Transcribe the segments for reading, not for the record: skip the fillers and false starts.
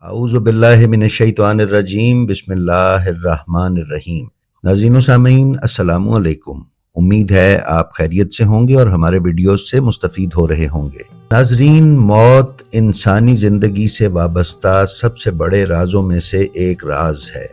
اعوذ باللہ من الشیطان الرجیم بسم اللہ الرحمن الرحیم۔ ناظرین و سامعین السلام علیکم۔ امید ہے آپ خیریت سے ہوں گے اور ہمارے ویڈیوز سے مستفید ہو رہے ہوں گے۔ ناظرین، موت انسانی زندگی سے وابستہ سب سے بڑے رازوں میں سے ایک راز ہے۔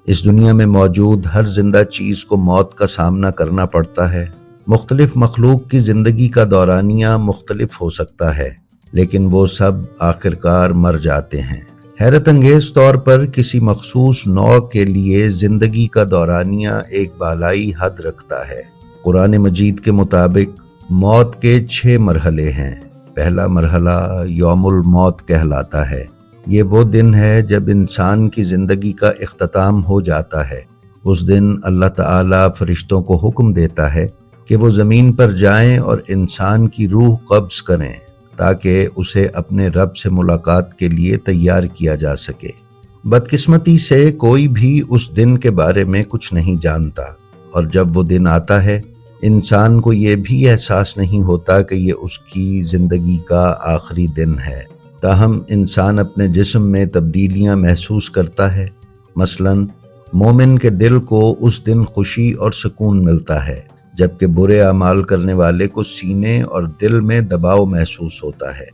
اس دنیا میں موجود ہر زندہ چیز کو موت کا سامنا کرنا پڑتا ہے۔ مختلف مخلوق کی زندگی کا دورانیہ مختلف ہو سکتا ہے، لیکن وہ سب آخرکار مر جاتے ہیں۔ حیرت انگیز طور پر کسی مخصوص نوع کے لیے زندگی کا دورانیہ ایک بالائی حد رکھتا ہے۔ قرآن مجید کے مطابق موت کے 6 مرحلے ہیں۔ پہلا مرحلہ یوم الموت کہلاتا ہے۔ یہ وہ دن ہے جب انسان کی زندگی کا اختتام ہو جاتا ہے۔ اس دن اللہ تعالیٰ فرشتوں کو حکم دیتا ہے کہ وہ زمین پر جائیں اور انسان کی روح قبض کریں تاکہ اسے اپنے رب سے ملاقات کے لیے تیار کیا جا سکے۔ بدقسمتی سے کوئی بھی اس دن کے بارے میں کچھ نہیں جانتا، اور جب وہ دن آتا ہے انسان کو یہ بھی احساس نہیں ہوتا کہ یہ اس کی زندگی کا آخری دن ہے۔ تاہم انسان اپنے جسم میں تبدیلیاں محسوس کرتا ہے۔ مثلاً مومن کے دل کو اس دن خوشی اور سکون ملتا ہے، جبکہ برے اعمال کرنے والے کو سینے اور دل میں دباؤ محسوس ہوتا ہے۔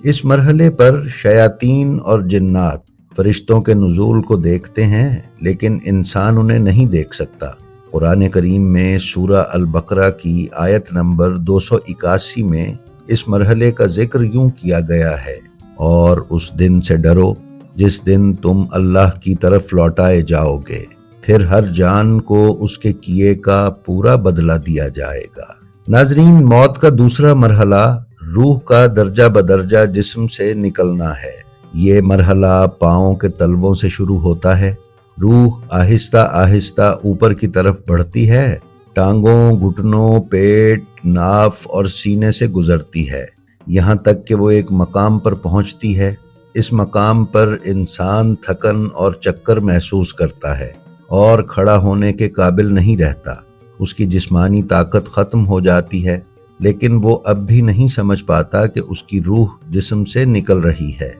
اس مرحلے پر شیاطین اور جنات فرشتوں کے نزول کو دیکھتے ہیں، لیکن انسان انہیں نہیں دیکھ سکتا۔ قرآن کریم میں سورہ البقرہ کی آیت نمبر 281 میں اس مرحلے کا ذکر یوں کیا گیا ہے: اور اس دن سے ڈرو جس دن تم اللہ کی طرف لوٹائے جاؤ گے، پھر ہر جان کو اس کے کیے کا پورا بدلہ دیا جائے گا۔ ناظرین، موت کا دوسرا مرحلہ روح کا درجہ بدرجہ جسم سے نکلنا ہے۔ یہ مرحلہ پاؤں کے تلووں سے شروع ہوتا ہے۔ روح آہستہ آہستہ اوپر کی طرف بڑھتی ہے، ٹانگوں، گھٹنوں، پیٹ، ناف اور سینے سے گزرتی ہے، یہاں تک کہ وہ ایک مقام پر پہنچتی ہے۔ اس مقام پر انسان تھکن اور چکر محسوس کرتا ہے اور کھڑا ہونے کے قابل نہیں رہتا۔ اس کی جسمانی طاقت ختم ہو جاتی ہے، لیکن وہ اب بھی نہیں سمجھ پاتا کہ اس کی روح جسم سے نکل رہی ہے۔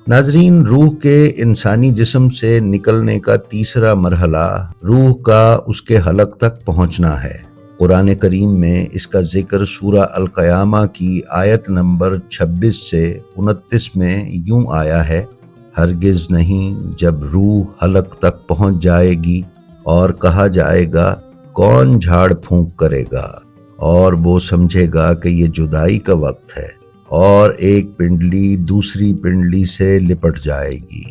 ناظرین، روح کے انسانی جسم سے نکلنے کا تیسرا مرحلہ روح کا اس کے حلق تک پہنچنا ہے۔ قرآن کریم میں اس کا ذکر سورہ القیامہ کی آیت نمبر 26 سے 29 میں یوں آیا ہے: ہرگز نہیں، جب روح حلق تک پہنچ جائے گی اور کہا جائے گا کون جھاڑ پھونک کرے گا، اور وہ سمجھے گا کہ یہ جدائی کا وقت ہے، اور ایک پنڈلی دوسری پنڈلی سے لپٹ جائے گی۔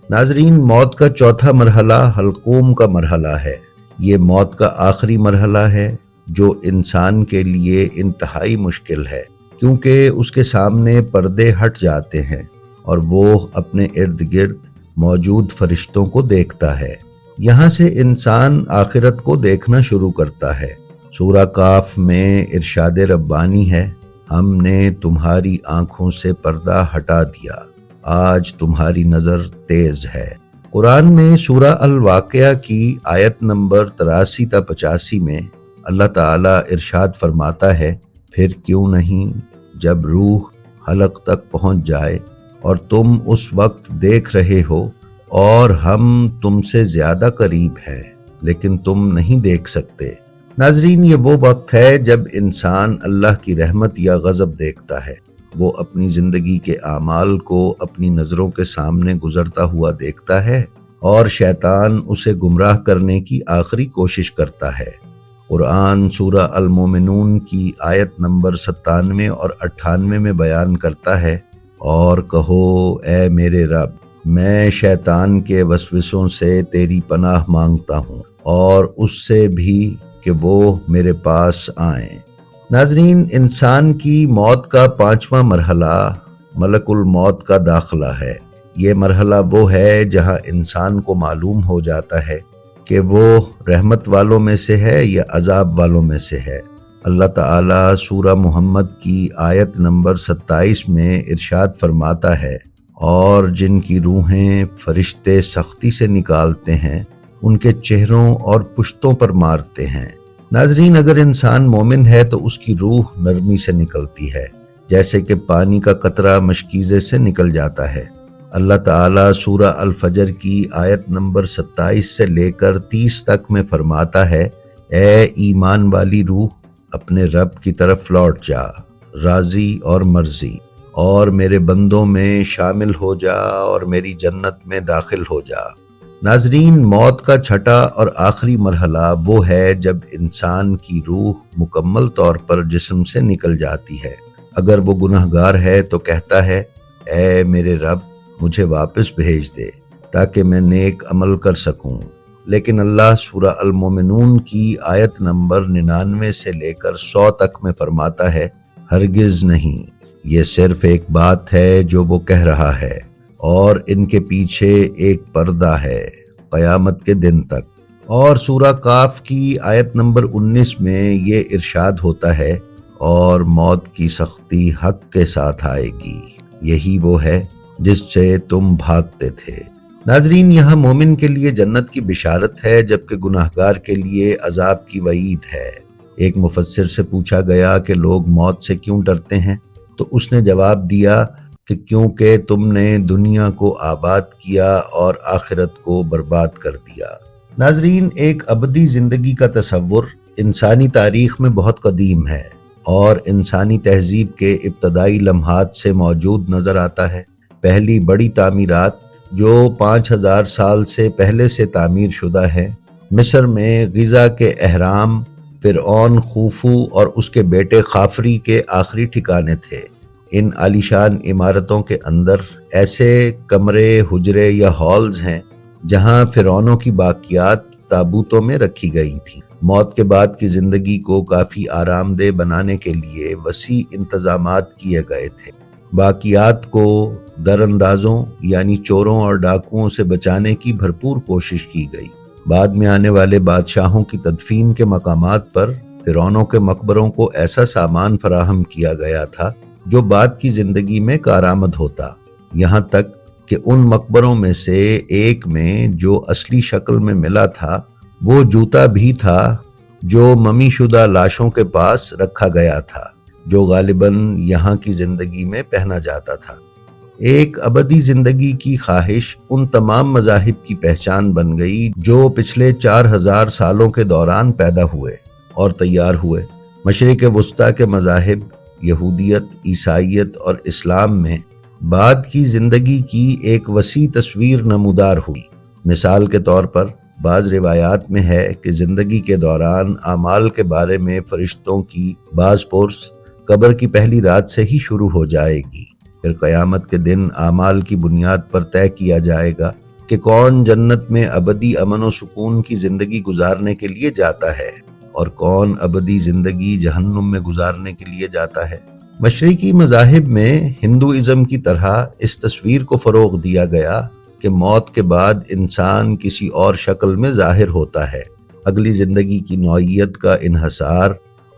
ناظرین، موت کا چوتھا مرحلہ حلقوم کا مرحلہ ہے۔ یہ موت کا آخری مرحلہ ہے جو انسان کے لیے انتہائی مشکل ہے، کیونکہ اس کے سامنے پردے ہٹ جاتے ہیں اور وہ اپنے ارد گرد موجود فرشتوں کو دیکھتا ہے۔ یہاں سے انسان آخرت کو دیکھنا شروع کرتا ہے۔ سورہ کاف میں ارشاد ربانی ہے: ہم نے تمہاری آنکھوں سے پردہ ہٹا دیا، آج تمہاری نظر تیز ہے۔ قرآن میں سورہ الواقعہ کی آیت نمبر 83 تا 85 میں اللہ تعالیٰ ارشاد فرماتا ہے: پھر کیوں نہیں، جب روح حلق تک پہنچ جائے اور تم اس وقت دیکھ رہے ہو اور ہم تم سے زیادہ قریب ہیں، لیکن تم نہیں دیکھ سکتے۔ ناظرین، یہ وہ وقت ہے جب انسان اللہ کی رحمت یا غضب دیکھتا ہے۔ وہ اپنی زندگی کے اعمال کو اپنی نظروں کے سامنے گزرتا ہوا دیکھتا ہے اور شیطان اسے گمراہ کرنے کی آخری کوشش کرتا ہے۔ قرآن سورہ المومنون کی آیت نمبر 97 اور 98 میں بیان کرتا ہے: اور کہو اے میرے رب، میں شیطان کے وسوسوں سے تیری پناہ مانگتا ہوں، اور اس سے بھی کہ وہ میرے پاس آئیں۔ ناظرین، انسان کی موت کا پانچواں مرحلہ ملک الموت کا داخلہ ہے۔ یہ مرحلہ وہ ہے جہاں انسان کو معلوم ہو جاتا ہے کہ وہ رحمت والوں میں سے ہے یا عذاب والوں میں سے ہے۔ اللہ تعالیٰ سورہ محمد کی آیت نمبر 27 میں ارشاد فرماتا ہے: اور جن کی روحیں فرشتے سختی سے نکالتے ہیں ان کے چہروں اور پشتوں پر مارتے ہیں۔ ناظرین، اگر انسان مومن ہے تو اس کی روح نرمی سے نکلتی ہے، جیسے کہ پانی کا قطرہ مشکیزے سے نکل جاتا ہے۔ اللہ تعالیٰ سورہ الفجر کی آیت نمبر 27 سے لے کر 30 تک میں فرماتا ہے، اے ایمان والی روح، اپنے رب کی طرف لوٹ جا، راضی اور مرضی، اور میرے بندوں میں شامل ہو جا اور میری جنت میں داخل ہو جا۔ ناظرین، موت کا چھٹا اور آخری مرحلہ وہ ہے جب انسان کی روح مکمل طور پر جسم سے نکل جاتی ہے۔ اگر وہ گنہگار ہے تو کہتا ہے، اے میرے رب، مجھے واپس بھیج دے تاکہ میں نیک عمل کر سکوں۔ لیکن اللہ سورہ المومنون کی آیت نمبر 99 سے لے کر 100 تک میں فرماتا ہے، ہرگز نہیں، یہ صرف ایک بات ہے جو وہ کہہ رہا ہے، اور ان کے پیچھے ایک پردہ ہے قیامت کے دن تک۔ اور سورہ کاف کی آیت نمبر 19 میں یہ ارشاد ہوتا ہے، اور موت کی سختی حق کے ساتھ آئے گی، یہی وہ ہے جس سے تم بھاگتے تھے۔ ناظرین، یہاں مومن کے لیے جنت کی بشارت ہے، جبکہ گناہگار کے لیے عذاب کی وعید ہے۔ ایک مفسر سے پوچھا گیا کہ لوگ موت سے کیوں ڈرتے ہیں، تو اس نے جواب دیا کہ کیونکہ تم نے دنیا کو آباد کیا اور آخرت کو برباد کر دیا۔ ناظرین، ایک ابدی زندگی کا تصور انسانی تاریخ میں بہت قدیم ہے اور انسانی تہذیب کے ابتدائی لمحات سے موجود نظر آتا ہے۔ پہلی بڑی تعمیرات جو 5000 سال سے پہلے سے تعمیر شدہ ہے، مصر میں غزہ کے اہرام فرعون خوفو اور اس کے بیٹے خافری کے آخری ٹھکانے تھے۔ ان عالیشان عمارتوں کے اندر ایسے کمرے، حجرے یا ہالز ہیں جہاں فرعونوں کی باقیات تابوتوں میں رکھی گئی تھیں۔ موت کے بعد کی زندگی کو کافی آرام دہ بنانے کے لیے وسیع انتظامات کیے گئے تھے۔ باقیات کو در اندازوں یعنی چوروں اور ڈاکوؤں سے بچانے کی بھرپور کوشش کی گئی۔ بعد میں آنے والے بادشاہوں کی تدفین کے مقامات پر فرعونوں کے مقبروں کو ایسا سامان فراہم کیا گیا تھا جو بعد کی زندگی میں کارآمد ہوتا، یہاں تک کہ ان مقبروں میں سے ایک میں جو اصلی شکل میں ملا تھا وہ جوتا بھی تھا جو ممی شدہ لاشوں کے پاس رکھا گیا تھا، جو غالباً یہاں کی زندگی میں پہنا جاتا تھا۔ ایک ابدی زندگی کی خواہش ان تمام مذاہب کی پہچان بن گئی جو پچھلے 4000 سالوں کے دوران پیدا ہوئے اور تیار ہوئے۔ مشرق وسطیٰ کے مذاہب یہودیت، عیسائیت اور اسلام میں بعد کی زندگی کی ایک وسیع تصویر نمودار ہوئی۔ مثال کے طور پر بعض روایات میں ہے کہ زندگی کے دوران اعمال کے بارے میں فرشتوں کی بعض پرس قبر کی پہلی رات سے ہی شروع ہو جائے گی، پھر قیامت کے دن اعمال کی بنیاد پر طے کیا جائے گا کہ کون جنت میں ابدی امن و سکون کی زندگی گزارنے کے لیے جاتا ہے اور کون ابدی زندگی جہنم میں گزارنے کے لیے جاتا ہے۔ مشرقی مذاہب میں ہندوازم کی طرح اس تصویر کو فروغ دیا گیا کہ موت کے بعد انسان کسی اور شکل میں ظاہر ہوتا ہے۔ اگلی زندگی کی نوعیت کا انحصار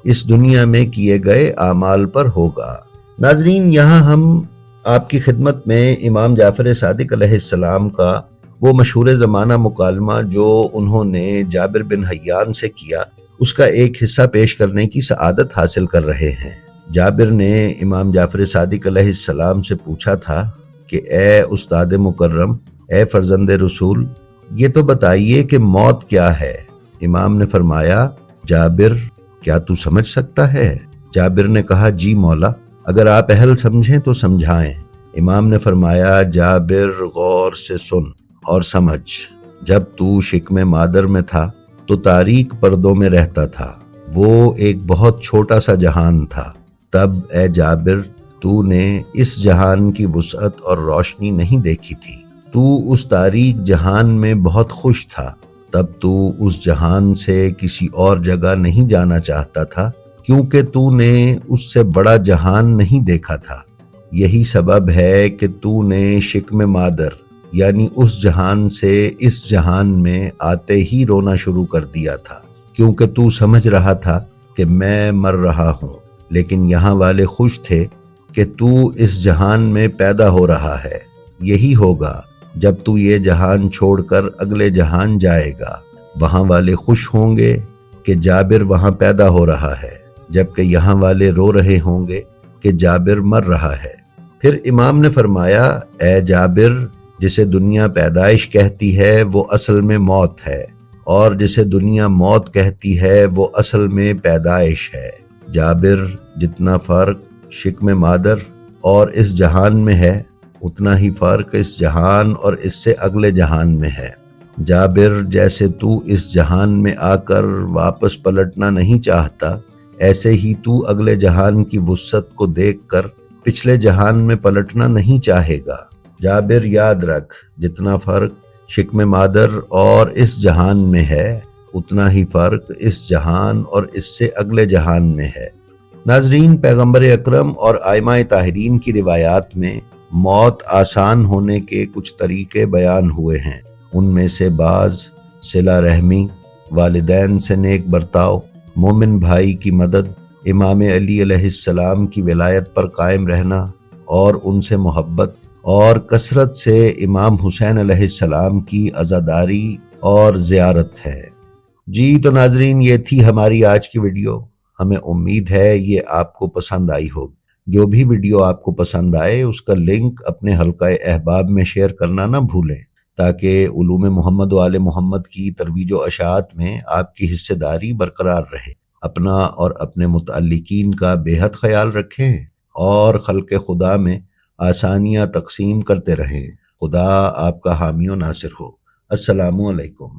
اس دنیا میں کیے گئے اعمال پر ہوگا۔ ناظرین، یہاں ہم آپ کی خدمت میں امام جعفر صادق علیہ السلام کا وہ مشہور زمانہ مکالمہ جو انہوں نے جابر بن حیان سے کیا، اس کا ایک حصہ پیش کرنے کی سعادت حاصل کر رہے ہیں۔ جابر نے امام جعفر صادق علیہ السلام سے پوچھا تھا کہ اے استاد مکرم، اے فرزند رسول، یہ تو بتائیے کہ موت کیا ہے؟ امام نے فرمایا، جابر، کیا تو سمجھ سکتا ہے؟ جابر نے کہا، جی مولا، اگر آپ اہل سمجھیں تو سمجھائیں۔ امام نے فرمایا، جابر، غور سے سن اور سمجھ، جب تو شکم مادر میں تھا تو تاریک پردوں میں رہتا تھا، وہ ایک بہت چھوٹا سا جہان تھا۔ تب اے جابر، تو نے اس جہان کی وسعت اور روشنی نہیں دیکھی تھی، تو اس تاریک جہان میں بہت خوش تھا۔ تب تو اس جہان سے کسی اور جگہ نہیں جانا چاہتا تھا کیونکہ تو نے اس سے بڑا جہان نہیں دیکھا تھا۔ یہی سبب ہے کہ تو نے شکم مادر یعنی اس جہان سے اس جہان میں آتے ہی رونا شروع کر دیا تھا، کیونکہ تو سمجھ رہا تھا کہ میں مر رہا ہوں، لیکن یہاں والے خوش تھے کہ تو اس جہان میں پیدا ہو رہا ہے۔ یہی ہوگا جب تو یہ جہان چھوڑ کر اگلے جہان جائے گا، وہاں والے خوش ہوں گے کہ جابر وہاں پیدا ہو رہا ہے، جبکہ یہاں والے رو رہے ہوں گے کہ جابر مر رہا ہے۔ پھر امام نے فرمایا اے جابر، جسے دنیا پیدائش کہتی ہے وہ اصل میں موت ہے، اور جسے دنیا موت کہتی ہے وہ اصل میں پیدائش ہے۔ جابر، جتنا فرق شکم مادر اور اس جہان میں ہے، اتنا ہی فرق اس جہان اور اس سے اگلے جہان میں ہے۔ جابر، جیسے تو اس جہان میں آ کر واپس پلٹنا نہیں چاہتا، ایسے ہی تو اگلے جہان کی وسعت کو دیکھ کر پچھلے جہان میں پلٹنا نہیں چاہے گا۔ جابر، یاد رکھ، جتنا فرق شکم مادر اور اس جہان میں ہے، اتنا ہی فرق اس جہان اور اس سے اگلے جہان میں ہے۔ ناظرین، پیغمبر اکرم اور ائمہ طاہرین کی روایات میں موت آسان ہونے کے کچھ طریقے بیان ہوئے ہیں۔ ان میں سے بعض صلہ رحمی، والدین سے نیک برتاؤ، مومن بھائی کی مدد، امام علی علیہ السلام کی ولایت پر قائم رہنا اور ان سے محبت، اور کثرت سے امام حسین علیہ السلام کی عزاداری اور زیارت ہے۔ جی تو ناظرین، یہ تھی ہماری آج کی ویڈیو۔ ہمیں امید ہے یہ آپ کو پسند آئی ہوگی۔ جو بھی ویڈیو آپ کو پسند آئے اس کا لنک اپنے حلقہ احباب میں شیئر کرنا نہ بھولیں، تاکہ علوم محمد و آل محمد کی ترویج و اشاعت میں آپ کی حصہ داری برقرار رہے۔ اپنا اور اپنے متعلقین کا بے حد خیال رکھیں اور خلق خدا میں آسانیاں تقسیم کرتے رہیں۔ خدا آپ کا حامی و ناصر ہو۔ السلام علیکم۔